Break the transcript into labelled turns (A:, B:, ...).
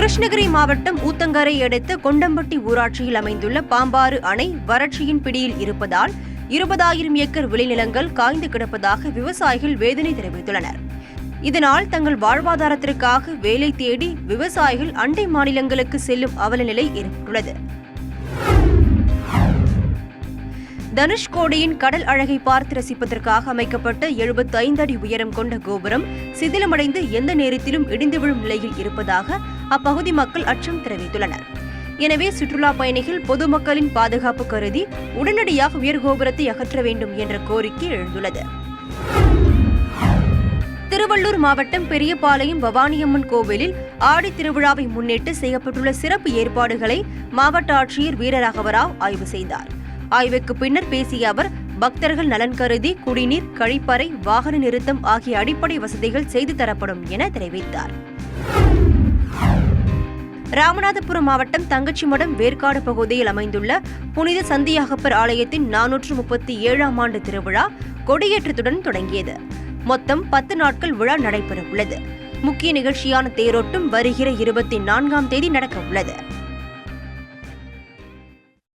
A: கிருஷ்ணகிரி மாவட்டம் ஊத்தங்கரை அடுத்த கொண்டம்பட்டி ஊராட்சியில் அமைந்துள்ள பாம்பாறு அணை வறட்சியின் பிடியில் இருப்பதால் 20,000 ஏக்கர் விளைநிலங்கள் காய்ந்து கிடப்பதாக விவசாயிகள் வேதனை தெரிவித்துள்ளனர். இதனால் தங்கள் வாழ்வாதாரத்திற்காக வேலை தேடி விவசாயிகள் அண்டை மாநிலங்களுக்கு செல்லும் அவலநிலை ஏற்பட்டுள்ளது. தனுஷ்கோடியின் கடல் அழகை பார்த்து ரசிப்பதற்காக அமைக்கப்பட்ட 75 அடி உயரம் கொண்ட கோபுரம் சிதிலமடைந்து எந்த நேரத்திலும் இடிந்து விழும் நிலையில் இருப்பதாக அப்பகுதி மக்கள் அச்சம் தெரிவித்துள்ளனர். எனவே சுற்றுலா பயணிகள் பொதுமக்களின் பாதுகாப்பு கருதி உடனடியாக உயர் கோபுரத்தை அகற்ற வேண்டும் என்ற கோரிக்கை எழுந்துள்ளது. திருவள்ளூர் மாவட்டம் பெரியபாளையம் பவானியம்மன் கோவிலில் ஆடி திருவிழாவை முன்னிட்டு செய்யப்பட்டுள்ள சிறப்பு ஏற்பாடுகளை மாவட்ட ஆட்சியர் வீரராகவராவ் ஆய்வு செய்தார். ஆய்வுக்கு பின்னர் பேசிய அவர், பக்தர்கள் நலன் கருதி குடிநீர், கழிப்பறை, வாகன நிறுத்தம் ஆகிய அடிப்படை வசதிகள் செய்து தரப்படும் என தெரிவித்தார். ராமநாதபுரம் மாவட்டம் தங்கச்சிமடம் வேர்க்காடு பகுதியில் அமைந்துள்ள புனித சந்தியாகப்பர் ஆலயத்தின் 437ஆம் ஆண்டு திருவிழா கொடியேற்றத்துடன் தொடங்கியது. மொத்தம் 10 நாட்கள் விழா நடைபெறவுள்ளது. முக்கிய நிகழ்ச்சியான தேரோட்டம் வருகிற 24ஆம் தேதி நடக்க உள்ளது.